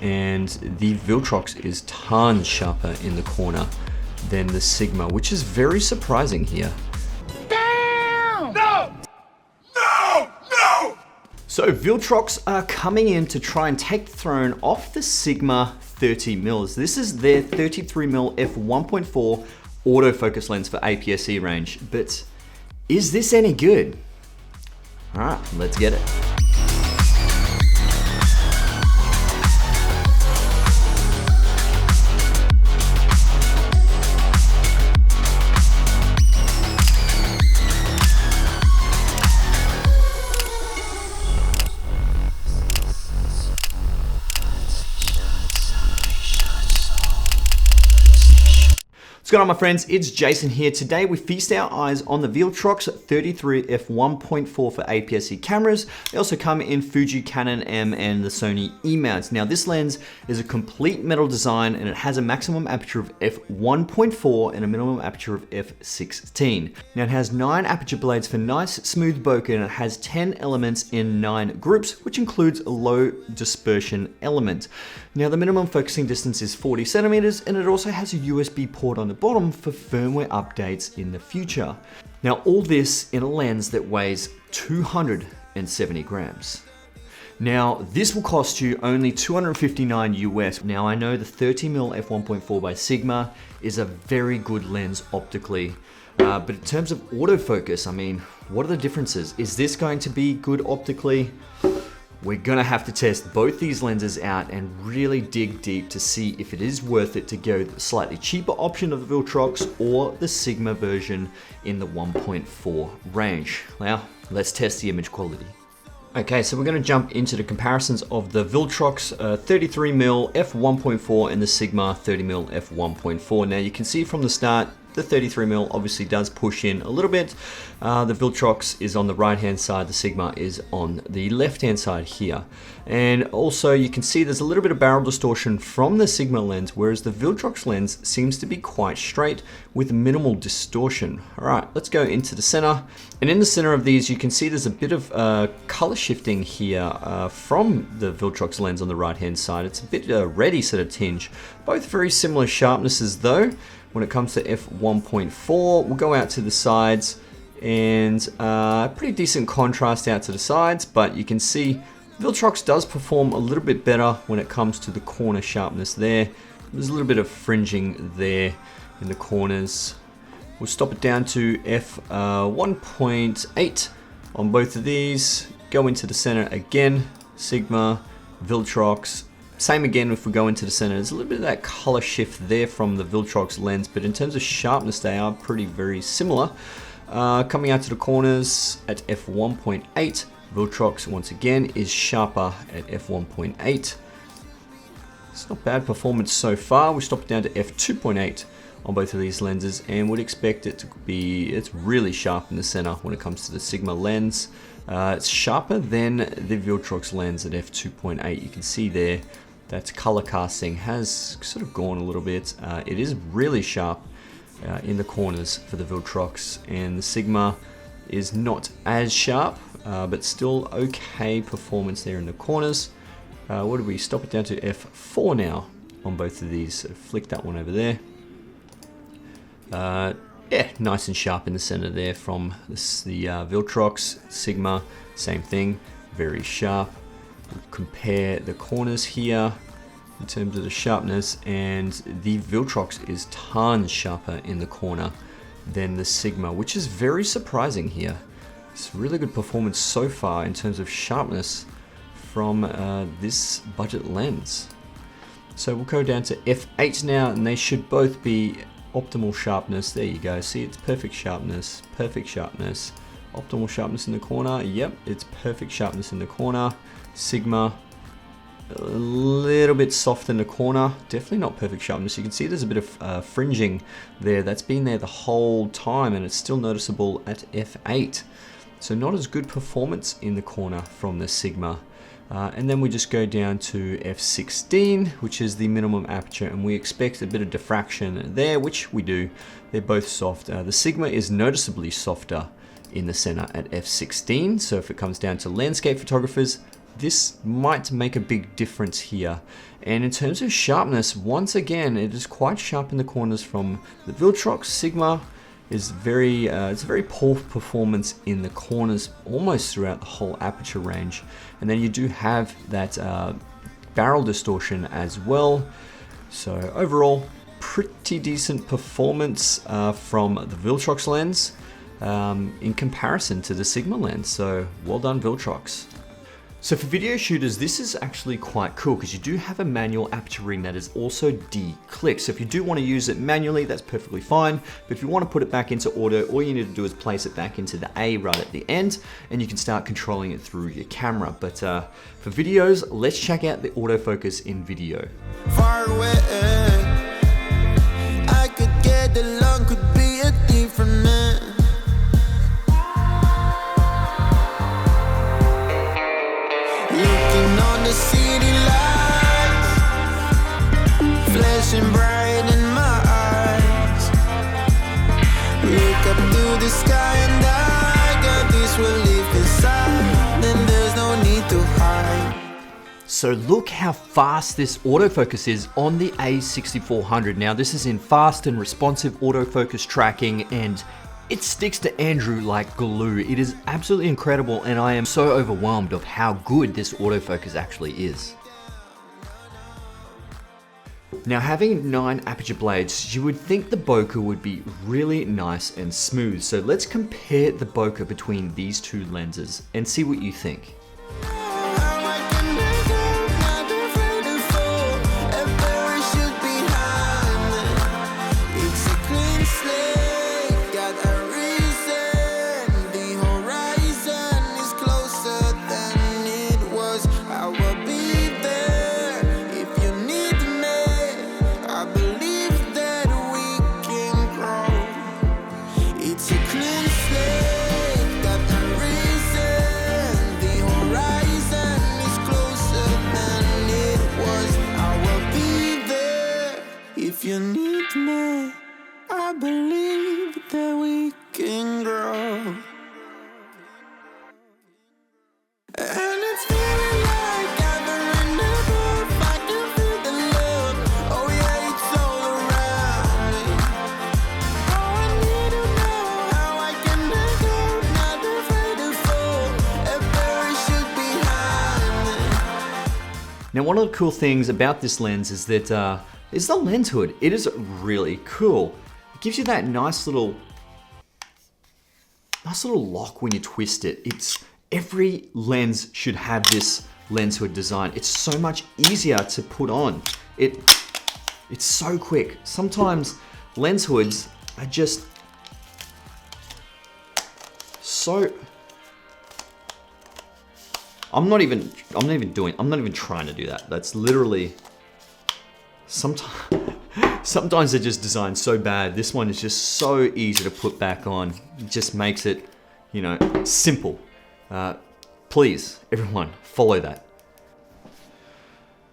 and the Viltrox is tons sharper in the corner than the Sigma, which is very surprising here. Damn! No! No! No! So Viltrox are coming in to try and take the throne off the Sigma 30mm. This is their 33mm f1.4 autofocus lens for APS-C range, but is this any good? All right, let's get it. What's going on, my friends? It's Jason here. Today we feast our eyes on the Viltrox 33 f1.4 for APS-C cameras. They also come in Fuji, Canon M, and the Sony E-mounts. Now this lens is a complete metal design and it has a maximum aperture of f1.4 and a minimum aperture of f16. Now it has 9 aperture blades for nice smooth bokeh, and it has 10 elements in 9 groups, which includes a low dispersion element. Now the minimum focusing distance is 40 centimeters, and it also has a USB port on the bottom for firmware updates in the future. Now all this in a lens that weighs 270 grams. Now this will cost you only $259 US. Now I know the 30mm f1.4 by Sigma is a very good lens optically, but in terms of autofocus, I mean, what are the differences? Is this going to be good optically? We're gonna have to test both these lenses out and really dig deep to see if it is worth it to go the slightly cheaper option of the Viltrox or the Sigma version in the 1.4 range. Now, let's test the image quality. Okay, so we're gonna jump into the comparisons of the Viltrox 33mm f1.4 and the Sigma 30mm f1.4. Now you can see from the start, the 33mm obviously does push in a little bit. The Viltrox is on the right hand side, the Sigma is on the left hand side here. And also you can see there's a little bit of barrel distortion from the Sigma lens, whereas the Viltrox lens seems to be quite straight with minimal distortion. All right, let's go into the center. And in the center of these, you can see there's a bit of color shifting here from the Viltrox lens on the right hand side. It's a bit reddy sort of tinge. Both very similar sharpnesses though. When it comes to f1.4, we'll go out to the sides, and pretty decent contrast out to the sides, but you can see Viltrox does perform a little bit better when it comes to the corner sharpness there. There's a little bit of fringing there in the corners. We'll stop it down to f1.8 on both of these. Go into the center again, Sigma, Viltrox. Same again if we go into the center. There's a little bit of that color shift there from the Viltrox lens, but in terms of sharpness, they are very similar. Coming out to the corners at f1.8, Viltrox once again is sharper at f1.8. It's not bad performance so far. We stop it down to f2.8 on both of these lenses, and would expect it to be, it's really sharp in the center when it comes to the Sigma lens. It's sharper than the Viltrox lens at f2.8. You can see there that color casting has sort of gone a little bit. It is really sharp in the corners for the Viltrox, and the Sigma is not as sharp, but still okay performance there in the corners. What do we stop it down to f4 now on both of these? So flick that one over there. Yeah, nice and sharp in the center there from the Viltrox. Sigma, same thing, very sharp. We'll compare the corners here in terms of the sharpness, and the Viltrox is tons sharper in the corner than the Sigma, which is very surprising here. It's really good performance so far in terms of sharpness from this budget lens. So we'll go down to f8 now, and they should both be optimal sharpness. There you go. See, it's perfect sharpness, optimal sharpness in the corner. Yep, it's perfect sharpness in the corner. Sigma, a little bit soft in the corner, definitely not perfect sharpness. You can see there's a bit of fringing there that's been there the whole time, and it's still noticeable at f8. So not as good performance in the corner from the Sigma. And then we just go down to f16, which is the minimum aperture, and we expect a bit of diffraction there, which we do. They're both soft. The Sigma is noticeably softer in the center at f16, so if it comes down to landscape photographers, this might make a big difference here. And in terms of sharpness, once again, it is quite sharp in the corners from the Viltrox. Sigma is it's very poor performance in the corners almost throughout the whole aperture range. And then you do have that barrel distortion as well. So overall, pretty decent performance from the Viltrox lens in comparison to the Sigma lens. So well done, Viltrox. So for video shooters, this is actually quite cool because you do have a manual aperture ring that is also de-clicked. So if you do want to use it manually, that's perfectly fine. But if you want to put it back into auto, all you need to do is place it back into the A right at the end, and you can start controlling it through your camera. But for videos, let's check out the autofocus in video. Far away, I could get along, could be a different man. Looking on the city lights, flashing bright in my eyes. Look up to the sky and I got this relief inside. Then there's no need to hide. So look how fast this autofocus is on the A6400. Now this is in fast and responsive autofocus tracking, and it sticks to Andrew like glue. It is absolutely incredible, and I am so overwhelmed of how good this autofocus actually is. Now, having 9 aperture blades, you would think the bokeh would be really nice and smooth. So let's compare the bokeh between these two lenses and see what you think. If you need me, I believe that we can grow. And it's feeling like I've been never, I can feel the love. Oh yeah, it's all around me. Oh, I need to know how I can let go, not afraid to fall. A parachute behind me. Now, one of the cool things about this lens is that it's the lens hood. It is really cool. It gives you that nice little lock when you twist it. Every lens should have this lens hood design. It's so much easier to put on. It's so quick. Sometimes lens hoods are just so. I'm not even trying to do that. That's literally. Sometimes they're just designed so bad. This one is just so easy to put back on. It just makes it, you know, simple. Please, everyone, follow that.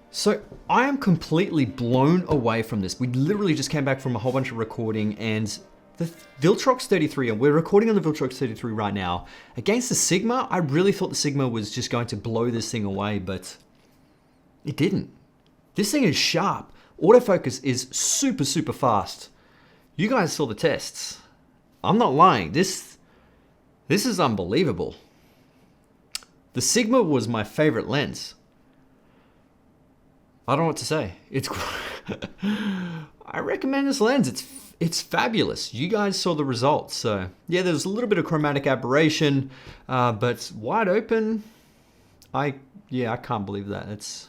So I am completely blown away from this. We literally just came back from a whole bunch of recording, and the Viltrox 33, and we're recording on the Viltrox 33 right now. Against the Sigma, I really thought the Sigma was just going to blow this thing away, but it didn't. This thing is sharp. Autofocus is super, super fast. You guys saw the tests. I'm not lying. This is unbelievable. The Sigma was my favorite lens. I don't know what to say. I recommend this lens. It's fabulous. You guys saw the results. So yeah, there's a little bit of chromatic aberration, but wide open. I can't believe that.